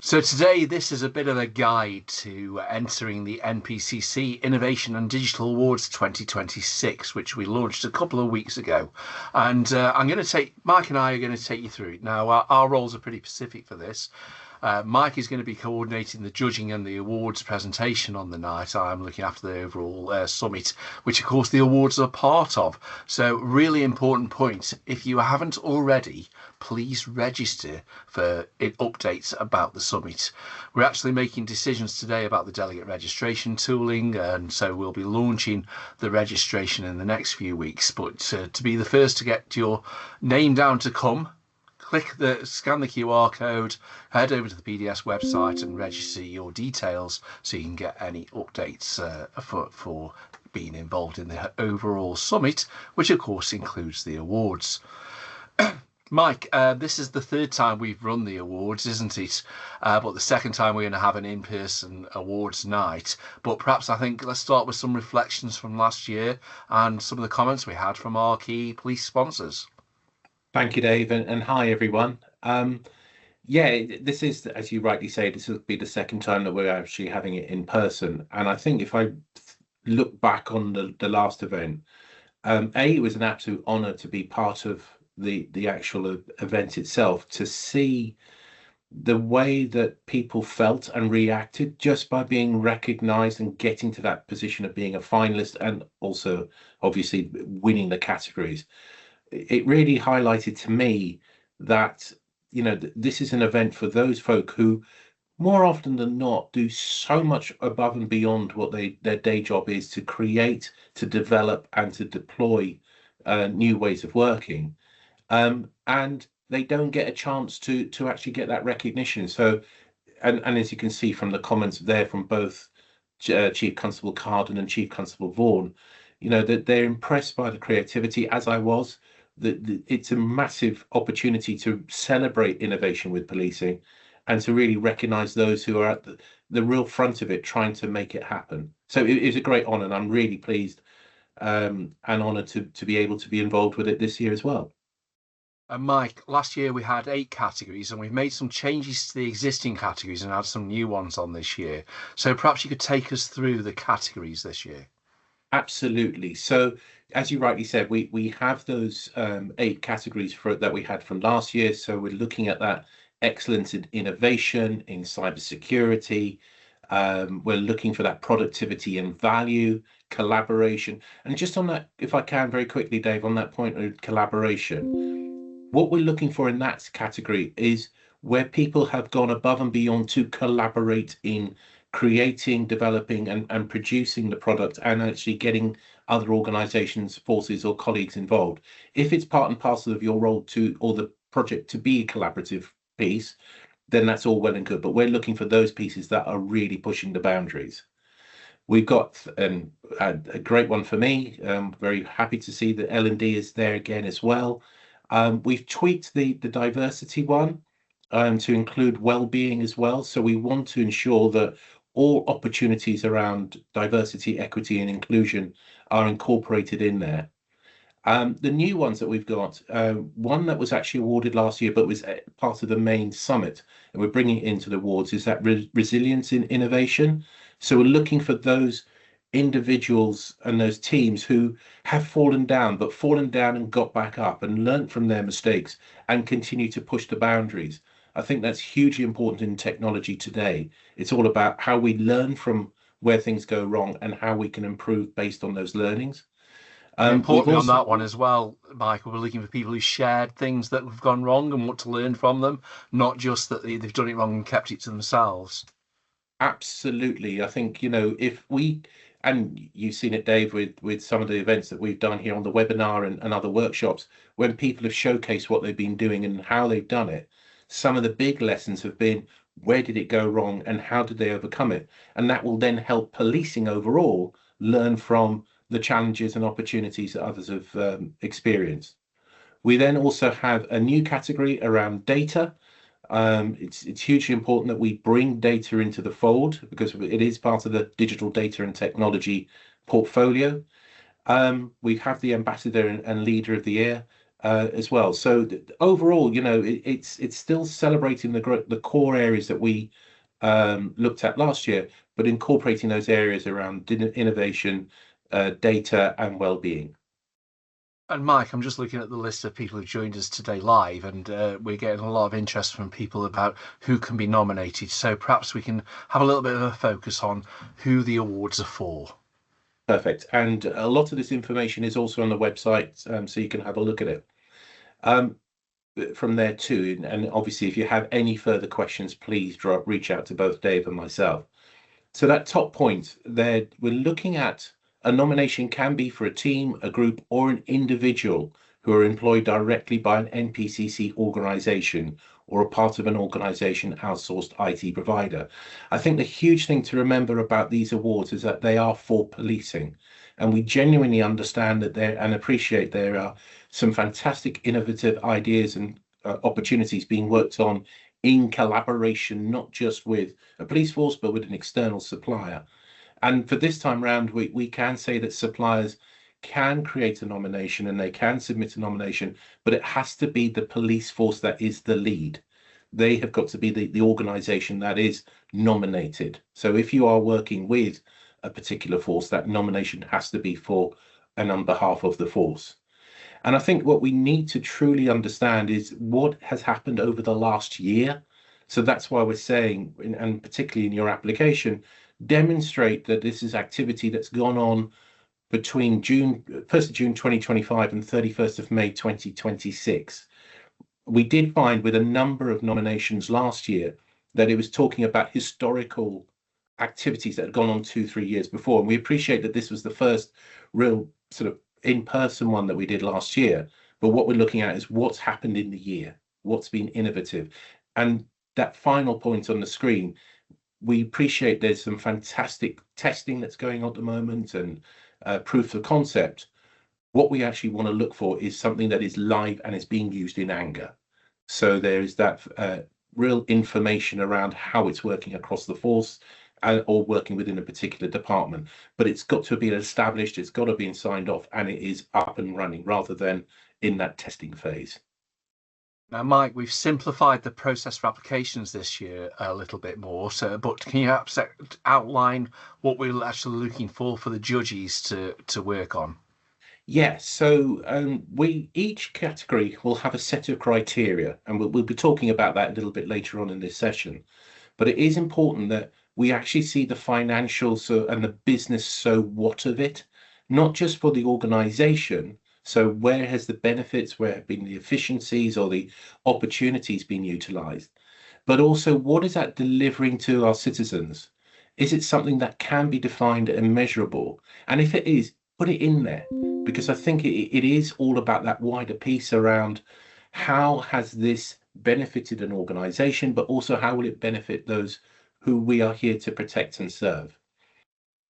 So today, this is a bit of a guide to entering the NPCC Innovation and Digital Awards 2026, which we launched a couple of weeks ago. And Mike and I are going to take you through it. Now, our roles are pretty specific for this. Mike is going to be coordinating the judging and the awards presentation on the night. I'm looking after the overall summit, which of course the awards are part of. So really important point. If you haven't already, please register for updates about the summit. We're actually making decisions today about the delegate registration tooling, and so we'll be launching the registration in the next few weeks. But to be the first to get your name down to come, scan the QR code, head over to the PDS website and register your details so you can get any updates for being involved in the overall summit, which of course includes the awards. Mike, this is the third time we've run the awards, isn't it? But the second time we're going to have an in-person awards night. But perhaps let's start with some reflections from last year and some of the comments we had from our key police sponsors. Thank you, Dave, and hi, everyone. Yeah, this is, as you rightly say, this will be the second time that we're actually having it in person. And I think if I look back on the last event, it was an absolute honor to be part of the actual event itself, to see the way that people felt and reacted just by being recognized and getting to that position of being a finalist and also obviously winning the categories. It really highlighted to me that, this is an event for those folk who more often than not do so much above and beyond what their day job is to create, to develop and to deploy new ways of working. And they don't get a chance to actually get that recognition. So, and as you can see from the comments there from both Chief Constable Carden and Chief Constable Vaughan, that they're impressed by the creativity, as I was. It's a massive opportunity to celebrate innovation with policing and to really recognise those who are at the real front of it, trying to make it happen. So it is a great honour, and I'm really pleased and honoured to be able to be involved with it this year as well. And Mike, last year we had 8 categories and we've made some changes to the existing categories and had some new ones on this year. So perhaps you could take us through the categories this year. Absolutely. So, as you rightly said, we have those 8 categories that we had from last year. So we're looking at that excellence in innovation, in cybersecurity. We're looking for that productivity and value, collaboration. And just on that, if I can very quickly, Dave, on that point of collaboration, what we're looking for in that category is where people have gone above and beyond to collaborate in creating, developing and producing the product and actually getting other organizations, forces or colleagues involved. If it's part and parcel of your role or the project to be a collaborative piece, then that's all well and good. But we're looking for those pieces that are really pushing the boundaries. We've got a great one for me. Very happy to see that L&D is there again as well. We've tweaked the diversity one to include well-being as well. So we want to ensure that all opportunities around diversity, equity and inclusion are incorporated in there. The new ones that we've got, one that was actually awarded last year but was part of the main summit, and we're bringing it into the awards, is that resilience in innovation. So we're looking for those individuals and those teams who have fallen down and got back up and learnt from their mistakes and continue to push the boundaries. I think that's hugely important in technology today. It's all about how we learn from where things go wrong and how we can improve based on those learnings. Importantly on that one as well, Michael, we're looking for people who shared things that have gone wrong and want to learn from them, not just that they've done it wrong and kept it to themselves. Absolutely. I think, if we, and you've seen it, Dave, with some of the events that we've done here on the webinar and other workshops, when people have showcased what they've been doing and how they've done it, some of the big lessons have been, where did it go wrong and how did they overcome it? And that will then help policing overall learn from the challenges and opportunities that others have experienced. We then also have a new category around data. It's hugely important that we bring data into the fold because it is part of the digital data and technology portfolio. We have the ambassador and leader of the year as well. So overall, it's still celebrating the core areas that we looked at last year, but incorporating those areas around innovation, data, and well-being. And Mike, I'm just looking at the list of people who joined us today live, and we're getting a lot of interest from people about who can be nominated. So perhaps we can have a little bit of a focus on who the awards are for. Perfect. And a lot of this information is also on the website, so you can have a look at it um, from there too. And obviously, if you have any further questions, please reach out to both Dave and myself. So that top point there, we're looking at a nomination can be for a team, a group, or an individual who are employed directly by an NPCC organization or a part of an organization outsourced IT provider. I think the huge thing to remember about these awards is that they are for policing. And we genuinely understand that there and appreciate there are some fantastic innovative ideas and opportunities being worked on in collaboration, not just with a police force, but with an external supplier. And for this time round, we can say that suppliers can create a nomination and they can submit a nomination, but it has to be the police force that is the lead. They have got to be the organization that is nominated. So if you are working with a particular force, that nomination has to be for and on behalf of the force. And I think what we need to truly understand is what has happened over the last year. So that's why we're saying, and particularly in your application, demonstrate that this is activity that's gone on between 1st of June 2025 and 31st of May 2026. We did find with a number of nominations last year that it was talking about historical activities that had gone on 2-3 years before. And we appreciate that this was the first real sort of in-person one that we did last year. But what we're looking at is what's happened in the year, what's been innovative. And that final point on the screen, we appreciate there's some fantastic testing that's going on at the moment and proof of concept. What we actually want to look for is something that is live and is being used in anger. So there is that real information around how it's working across the force or working within a particular department. But it's got to be established, it's got to be signed off, and it is up and running rather than in that testing phase. Now, Mike, we've simplified the process for applications this year a little bit more. So, but can you perhaps outline what we're actually looking for the judges to work on? Yes, so we each category will have a set of criteria, and we'll be talking about that a little bit later on in this session. But it is important that we actually see the financials and the business so what of it, not just for the organization. So where has the benefits, where have been the efficiencies or the opportunities been utilized, but also what is that delivering to our citizens? Is it something that can be defined and measurable? And if it is, put it in there, because I think it is all about that wider piece around how has this benefited an organization, but also how will it benefit those who we are here to protect and serve.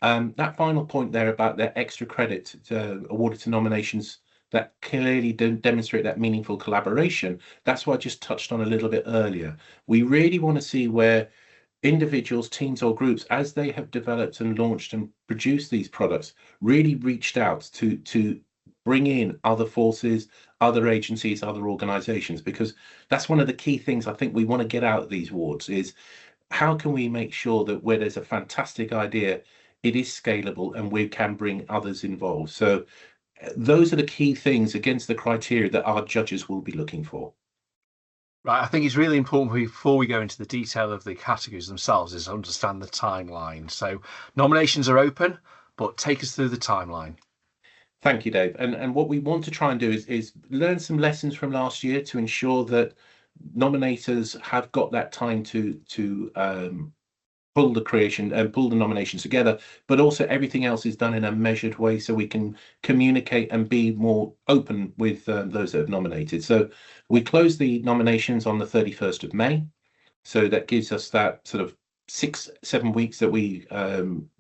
That final point there about their extra credit awarded to nominations that clearly don't demonstrate that meaningful collaboration. That's what I just touched on a little bit earlier. We really want to see where individuals, teams, or groups, as they have developed and launched and produced these products, really reached out to bring in other forces, other agencies, other organizations, because that's one of the key things I think we want to get out of these awards is how can we make sure that where there's a fantastic idea, it is scalable and we can bring others involved. So those are the key things against the criteria that our judges will be looking for. Right, I think it's really important before we go into the detail of the categories themselves is to understand the timeline. So nominations are open, but take us through the timeline. Thank you, Dave. And what we want to try and do is learn some lessons from last year to ensure that nominators have got that time to pull the creation and pull the nominations together, but also everything else is done in a measured way so we can communicate and be more open with those that have nominated. So we close the nominations on the 31st of May. So that gives us that sort of 6-7 weeks that we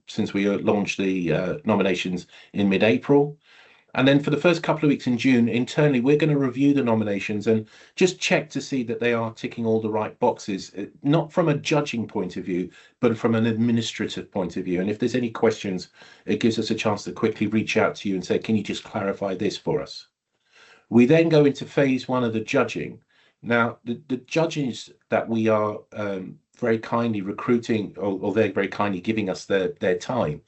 since we launched the nominations in mid-April. And then for the first couple of weeks in June, internally, we're going to review the nominations and just check to see that they are ticking all the right boxes, not from a judging point of view, but from an administrative point of view. And if there's any questions, it gives us a chance to quickly reach out to you and say, can you just clarify this for us? We then go into phase one of the judging. Now, the judges that we are very kindly recruiting, or they're very kindly giving us their time,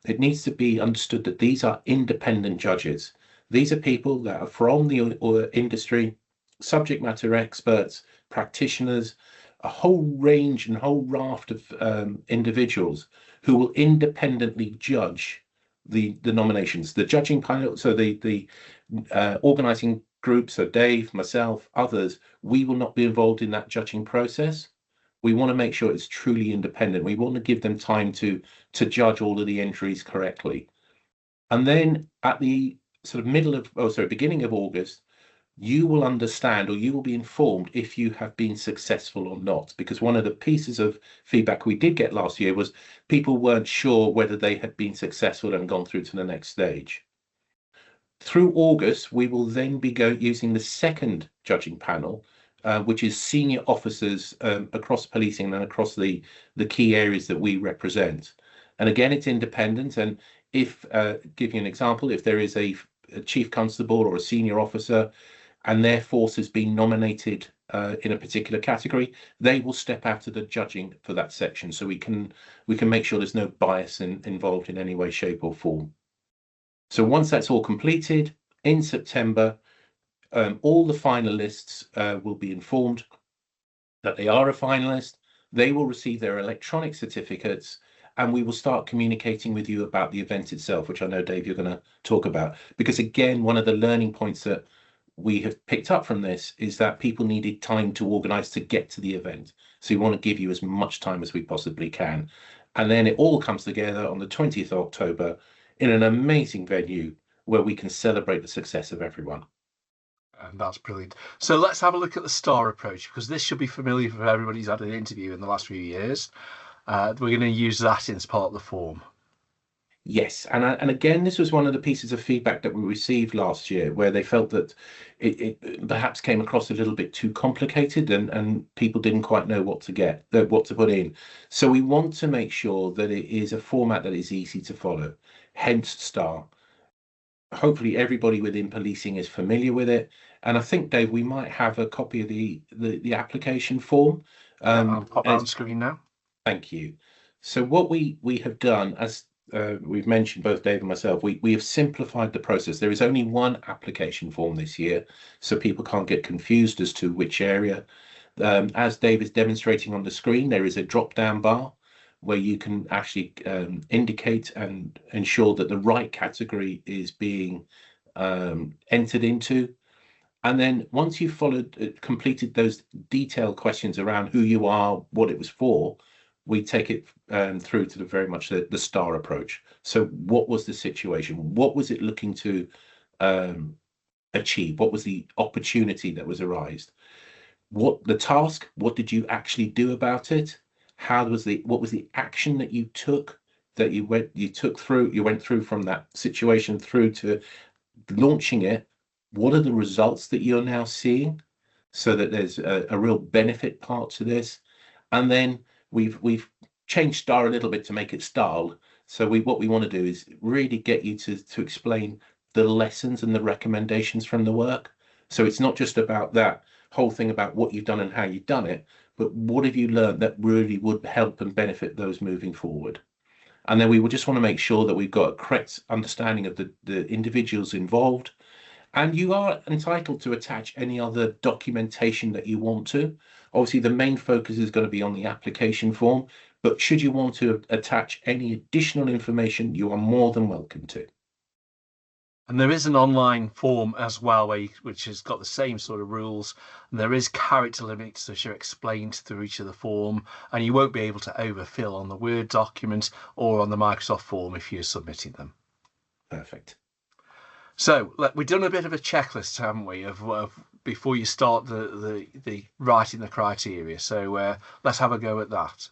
it needs to be understood that these are independent judges. These are people that are from the industry, subject matter experts, practitioners, a whole range and whole raft of individuals who will independently judge the nominations. The judging panel, so the organizing group, so Dave, myself, others, we will not be involved in that judging process. We want to make sure it's truly independent. We want to give them time to judge all of the entries correctly. And then at the sort of beginning of August, you will understand, or you will be informed if you have been successful or not. Because one of the pieces of feedback we did get last year was people weren't sure whether they had been successful and gone through to the next stage. Through August, we will then be using the second judging panel, which is senior officers across policing and across the key areas that we represent. And again, it's independent. And if, give you an example, if there is a chief constable or a senior officer and their force has been nominated in a particular category, they will step out of the judging for that section. So we can make sure there's no bias involved in any way, shape or form. So once that's all completed, in September, all the finalists will be informed that they are a finalist. They will receive their electronic certificates, and we will start communicating with you about the event itself, which I know, Dave, you're going to talk about. Because again, one of the learning points that we have picked up from this is that people needed time to organize to get to the event. So we want to give you as much time as we possibly can. And then it all comes together on the 20th of October in an amazing venue where we can celebrate the success of everyone. And that's brilliant. So let's have a look at the STAR approach, because this should be familiar for everybody who's had an interview in the last few years. We're going to use that as part of the form. Yes, and again, this was one of the pieces of feedback that we received last year, where they felt that it perhaps came across a little bit too complicated, and people didn't quite know what to put in. So we want to make sure that it is a format that is easy to follow. Hence, STAR. Hopefully, everybody within policing is familiar with it, and I think, Dave, we might have a copy of the application form. I'll pop that on screen now. Thank you. So what we have done, as we've mentioned, both Dave and myself, we have simplified the process. There is only one application form this year, so people can't get confused as to which area. As Dave is demonstrating on the screen, there is a drop-down bar where you can actually indicate and ensure that the right category is being entered into. And then once you've completed those detailed questions around who you are, what it was for, we take it through to very much the STAR approach. So what was the situation? What was it looking to achieve? What was the opportunity that was arised? What the task? What did you actually do about it? What was the action that you took, that you went through from that situation through to launching it? What are the results that you're now seeing, so that there's a real benefit part to this? And then we've changed STAR a little bit to make it style. So what we want to do is really get you to explain the lessons and the recommendations from the work. So it's not just about that whole thing about what you've done and how you've done it, but what have you learned that really would help and benefit those moving forward? And then we would just want to make sure that we've got a correct understanding of the individuals involved. And you are entitled to attach any other documentation that you want to. Obviously, the main focus is going to be on the application form, but should you want to attach any additional information, you are more than welcome to. And there is an online form as well, which has got the same sort of rules. And there is character limits which are explained through each of the form, and you won't be able to overfill on the Word document or on the Microsoft form if you're submitting them. Perfect. So we've done a bit of a checklist, haven't we, of before you start the writing the criteria. So let's have a go at that.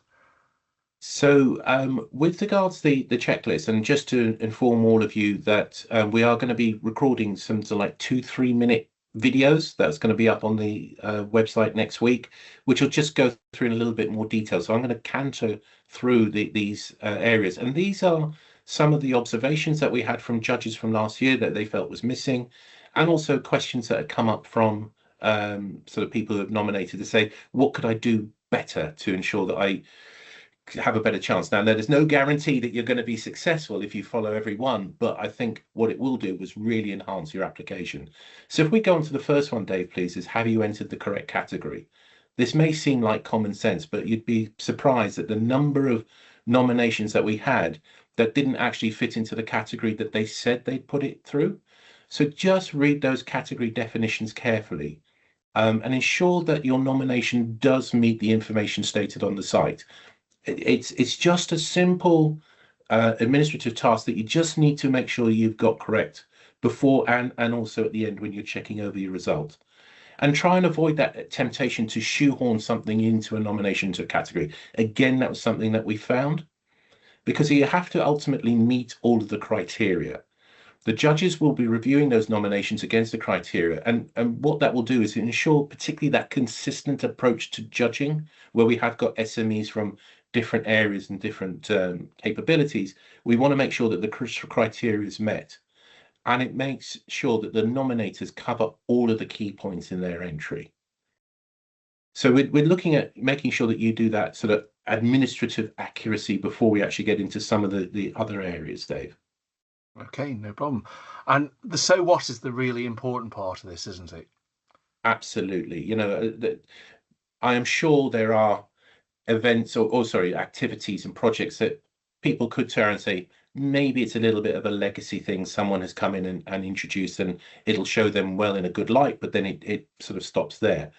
So with regards to the checklist, and just to inform all of you that we are going to be recording some like 2-3 minute videos that's going to be up on the website next week, which will just go through in a little bit more detail. So I'm going to canter through these areas, and these are some of the observations that we had from judges from last year that they felt was missing. and also questions that have come up from sort of people who have nominated to say, what could I do better to ensure that I have a better chance? Now, there's no guarantee that you're going to be successful if you follow every one, but I think what it will do is really enhance your application. So if we go on to the first one, Dave, please, is have you entered the correct category? This may seem like common sense, but you'd be surprised at the number of nominations that we had that didn't actually fit into the category that they said they'd put it through. So just read those category definitions carefully, and ensure that your nomination does meet the information stated on the site. It's just a simple administrative task that you just need to make sure you've got correct before and also at the end when you're checking over your result. And try and avoid that temptation to shoehorn something into a nomination to a category. Again, that was something that we found, because you have to ultimately meet all of the criteria. The judges will be reviewing those nominations against the criteria, and what that will do is ensure particularly that consistent approach to judging, where we have got SMEs from different areas and different capabilities. We want to make sure that the criteria is met, and it makes sure that the nominators cover all of the key points in their entry. So we're looking at making sure that you do that sort of administrative accuracy before we actually get into some of the other areas, Dave. Okay, no problem. And the so what is the really important part of this, isn't it? Absolutely. I am sure there are events or sorry, activities and projects that people could turn and say, maybe it's a little bit of a legacy thing. Someone has come in and introduced, and it'll show them well in a good light, but then it sort of stops there.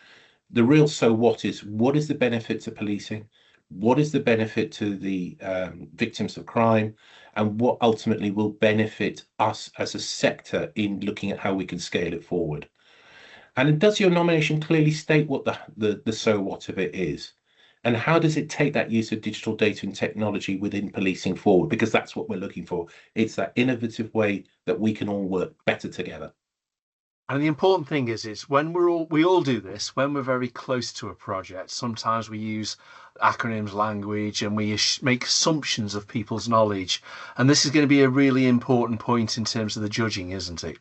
The real so what is the benefit to policing? What is the benefit to the victims of crime? And what ultimately will benefit us as a sector in looking at how we can scale it forward? And does your nomination clearly state what the so what of it is? And how does it take that use of digital data and technology within policing forward? Because that's what we're looking for. It's that innovative way that we can all work better together. And the important thing is when we all do this, when we're very close to a project, sometimes we use acronyms, language, and we make assumptions of people's knowledge. And this is going to be a really important point in terms of the judging, isn't it?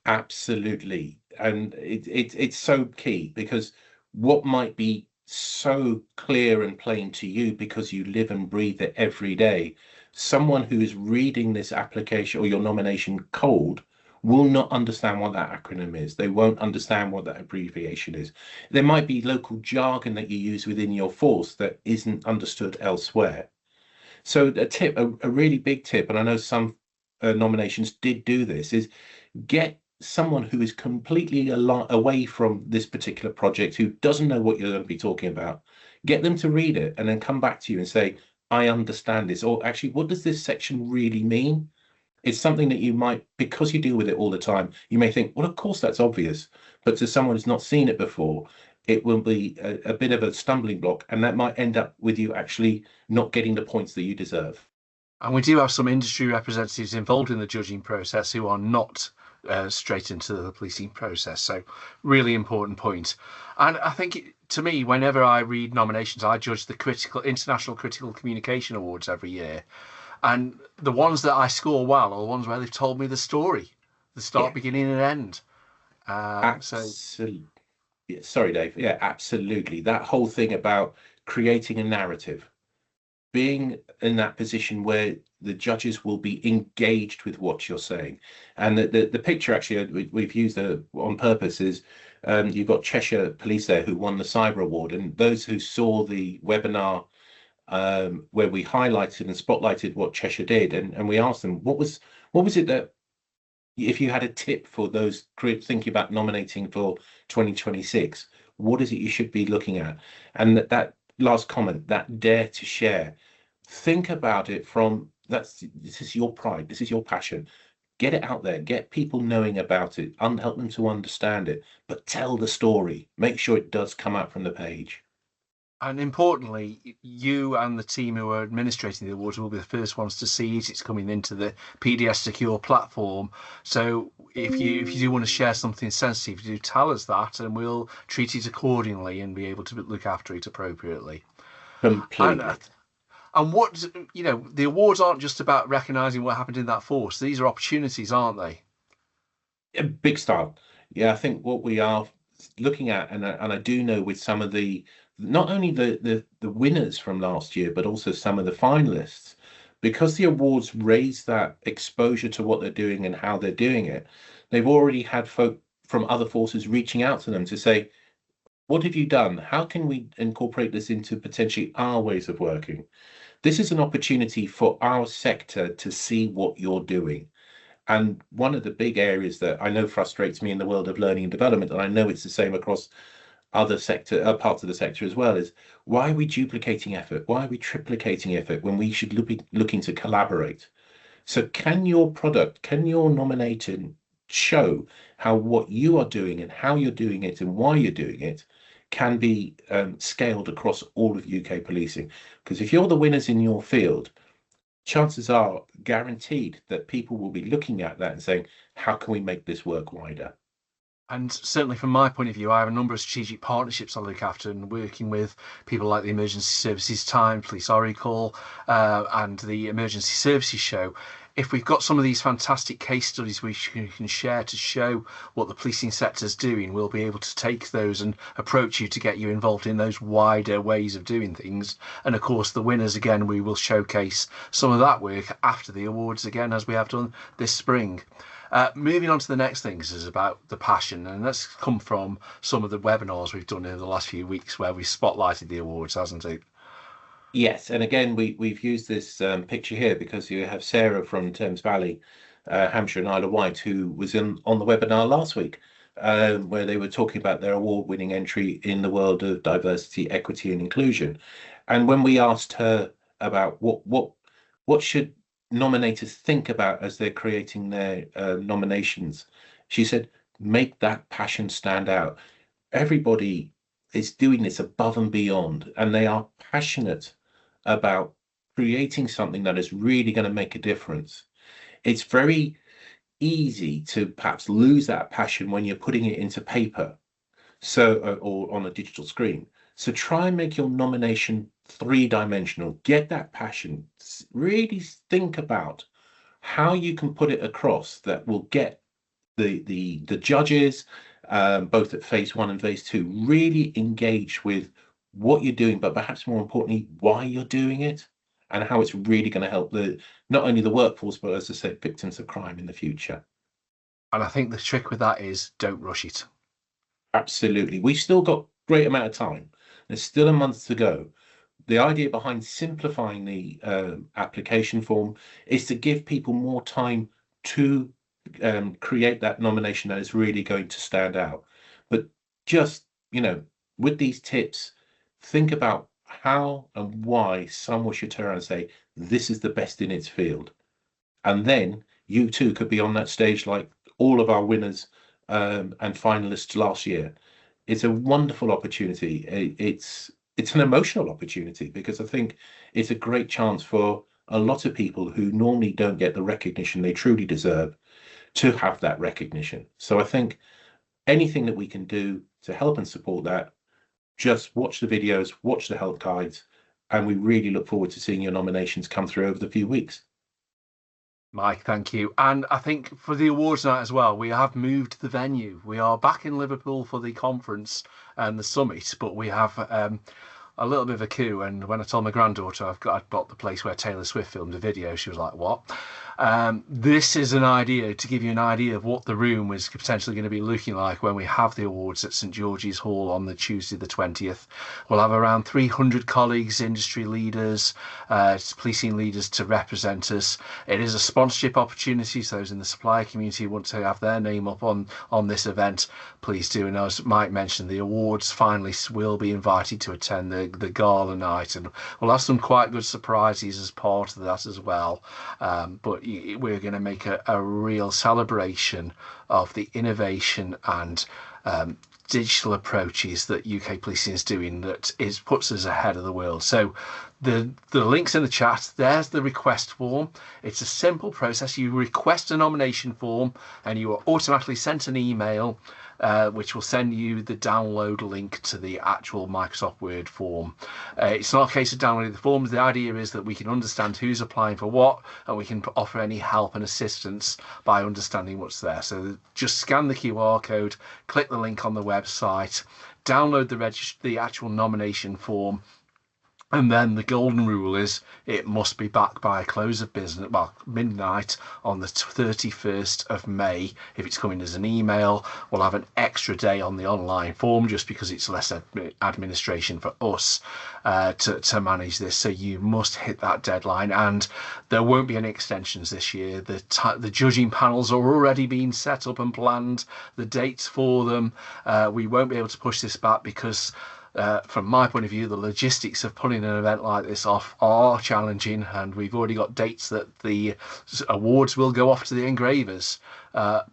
Absolutely. And it's so key, because what might be so clear and plain to you because you live and breathe it every day, someone who is reading this application or your nomination cold will not understand what that acronym is. They won't understand what that abbreviation is. There might be local jargon that you use within your force that isn't understood elsewhere. So a really big tip, and I know some nominations did do this, is get someone who is completely away from this particular project, who doesn't know what you're going to be talking about. Get them to read it and then come back to you and say, I understand this, or actually, what does this section really mean? It's something that you might, because you deal with it all the time, you may think, well, of course, that's obvious. But to someone who's not seen it before, it will be a bit of a stumbling block, and that might end up with you actually not getting the points that you deserve. And we do have some industry representatives involved in the judging process who are not straight into the policing process. So really important point. And I think to me, whenever I read nominations, I judge the International Critical Communication Awards every year. And the ones that I score well are the ones where they've told me the story, the start, Yeah, beginning, and end. So absolutely. Yeah, sorry, Dave. Yeah, absolutely. That whole thing about creating a narrative, being in that position where the judges will be engaged with what you're saying. And the picture actually we've used on purpose is you've got Cheshire Police there who won the Cyber Award, and those who saw the webinar where we highlighted and spotlighted what Cheshire did, and we asked them what was it that, if you had a tip for those thinking about nominating for 2026, what is it you should be looking at? And that last comment, that dare to share, think about it from this is your pride, this is your passion. Get it out there, get people knowing about it, help them to understand it, but tell the story. Make sure it does come out from the page. And importantly, you and the team who are administrating the awards will be the first ones to see it. It's coming into the PDS secure platform. So if you do want to share something sensitive, do tell us that, and we'll treat it accordingly and be able to look after it appropriately. And Completely. and what the awards aren't just about recognising what happened in that force. These are opportunities, aren't they? Big style. Yeah, I think what we are looking at, and I do know with some of the not only the winners from last year, but also some of the finalists, because the awards raise that exposure to what they're doing and how they're doing it. They've already had folk from other forces reaching out to them to say, "What have you done? How can we incorporate this into potentially our ways of working?" This is an opportunity for our sector to see what you're doing. And one of the big areas that I know frustrates me in the world of learning and development, and I know it's the same across other sector parts of the sector as well, is why are we duplicating effort? Why are we triplicating effort when we should be looking to collaborate? So can your product, can your nominating show how what you are doing and how you're doing it and why you're doing it can be scaled across all of UK policing? Because if you're the winners in your field, chances are guaranteed that people will be looking at that and saying, how can we make this work wider? And certainly from my point of view, I have a number of strategic partnerships I look after and working with people like the Emergency Services Time, Police Oracle, and the Emergency Services Show. If we've got some of these fantastic case studies we can share to show what the policing sector is doing, we'll be able to take those and approach you to get you involved in those wider ways of doing things. And of course, the winners, again, we will showcase some of that work after the awards again, as we have done this spring. Moving on to the next things is about the passion, and that's come from some of the webinars we've done in the last few weeks where we spotlighted the awards, hasn't it? Yes, and again, we've used this picture here because you have Sarah from Thames Valley, Hampshire and Isle of Wight, who was on the webinar last week, where they were talking about their award-winning entry in the world of diversity, equity, and inclusion. And when we asked her about what should nominators think about as they're creating their nominations, she said, make that passion stand out. Everybody is doing this above and beyond, and they are passionate about creating something that is really going to make a difference. It's very easy to perhaps lose that passion when you're putting it into paper, so or on a digital screen. So try and make your nomination three-dimensional. Get that passion. Really think about how you can put it across that will get the judges, both at phase one and phase two, really engage with what you're doing, but perhaps more importantly, why you're doing it and how it's really going to help the not only the workforce, but as I said, victims of crime in the future. And I think the trick with that is don't rush it. Absolutely. We've still got great amount of time. There's still a month to go. The idea behind simplifying the application form is to give people more time to create that nomination that is really going to stand out. But just, with these tips, think about how and why someone should turn around and say, this is the best in its field. And then you too could be on that stage like all of our winners and finalists last year. It's a wonderful opportunity. It's an emotional opportunity because I think it's a great chance for a lot of people who normally don't get the recognition they truly deserve to have that recognition. So I think anything that we can do to help and support that, just watch the videos, watch the help guides, and we really look forward to seeing your nominations come through over the few weeks. Mike, thank you. And I think for the awards night as well, we have moved the venue. We are back in Liverpool for the conference and the summit, but we have a little bit of a coup. And when I told my granddaughter I'd bought the place where Taylor Swift filmed a video, she was like, what? This is an idea to give you an idea of what the room is potentially going to be looking like when we have the awards at St George's Hall on the Tuesday the 20th. We'll have around 300 colleagues, industry leaders, policing leaders to represent us. It is a sponsorship opportunity, so those in the supplier community want to have their name up on this event, please do. And as Mike mentioned, the awards finalists will be invited to attend the gala night, and we'll have some quite good surprises as part of that as well. But we're going to make a real celebration of the innovation and digital approaches that UK policing is doing that puts us ahead of the world. So the link's in the chat. There's the request form. It's a simple process. You request a nomination form and you are automatically sent an email which will send you the download link to the actual Microsoft Word form. It's not a case of downloading the forms. The idea is that we can understand who's applying for what, and we can offer any help and assistance by understanding what's there. So just scan the QR code, click the link on the website, download the actual nomination form, and then the golden rule is it must be back by close of business, well, midnight on the 31st of May. If it's coming as an email, we'll have an extra day on the online form just because it's less administration for us to manage this. So you must hit that deadline, and there won't be any extensions this year. The judging panels are already being set up and planned, the dates for them. We won't be able to push this back because from my point of view, the logistics of putting an event like this off are challenging, and we've already got dates that the awards will go off to the engravers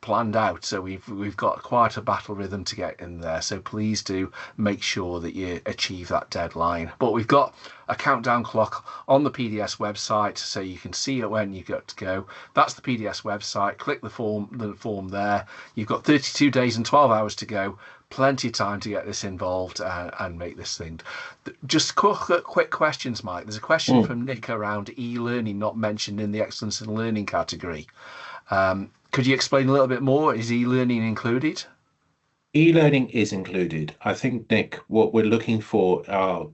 planned out. So we've got quite a battle rhythm to get in there. So please do make sure that you achieve that deadline. But we've got a countdown clock on the PDS website, so you can see it when you got to go. That's the PDS website. Click the form there. You've got 32 days and 12 hours to go. Plenty of time to get this involved and make this thing. Just quick questions, Mike. There's a question from Nick around e-learning not mentioned in the excellence in learning category. Could you explain a little bit more? Is e-learning included? E-learning is included. I think, Nick, what we're looking for are,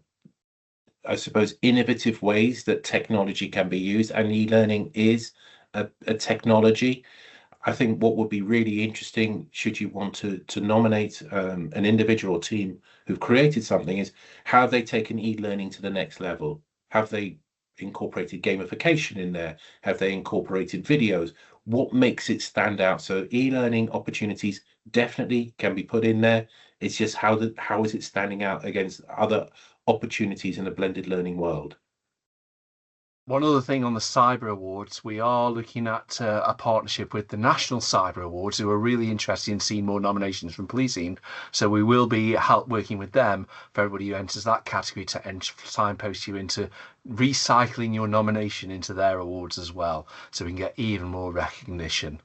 I suppose, innovative ways that technology can be used, and e-learning is a technology. I think what would be really interesting, should you want to nominate an individual or team who've created something, is how have they taken e-learning to the next level? Have they incorporated gamification in there? Have they incorporated videos? What makes it stand out? So e-learning opportunities definitely can be put in there. It's just how is it standing out against other opportunities in a blended learning world? One other thing on the Cyber Awards, we are looking at a partnership with the National Cyber Awards, who are really interested in seeing more nominations from policing. So we will be working with them for everybody who enters that category to signpost you into recycling your nomination into their awards as well, so we can get even more recognition.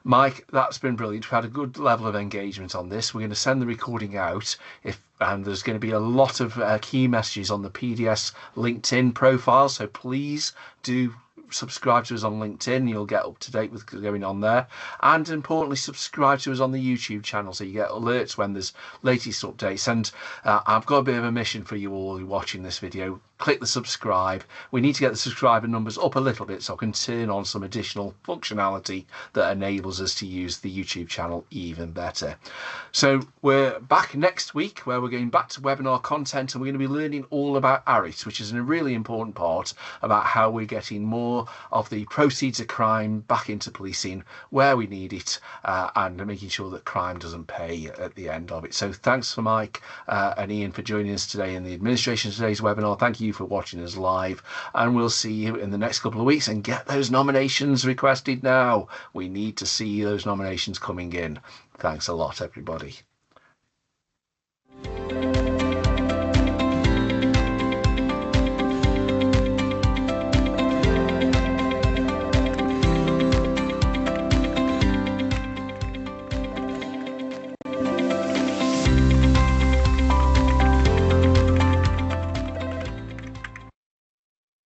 Mike, that's been brilliant. We've had a good level of engagement on this. We're going to send the recording out, and there's going to be a lot of key messages on the PDS LinkedIn profile. So please do subscribe to us on LinkedIn. You'll get up to date with what's going on there. And importantly, subscribe to us on the YouTube channel so you get alerts when there's latest updates. And I've got a bit of a mission for you all who are watching this video. Click the subscribe. We need to get the subscriber numbers up a little bit so I can turn on some additional functionality that enables us to use the YouTube channel even better. So we're back next week where we're going back to webinar content, and we're going to be learning all about ARIT, which is a really important part about how we're getting more of the proceeds of crime back into policing where we need it, and making sure that crime doesn't pay at the end of it. So thanks for Mike and Ian for joining us today in the administration of today's webinar. Thank you for watching us live, and we'll see you in the next couple of weeks. And get those nominations requested now. We need to see those nominations coming in. Thanks a lot, everybody.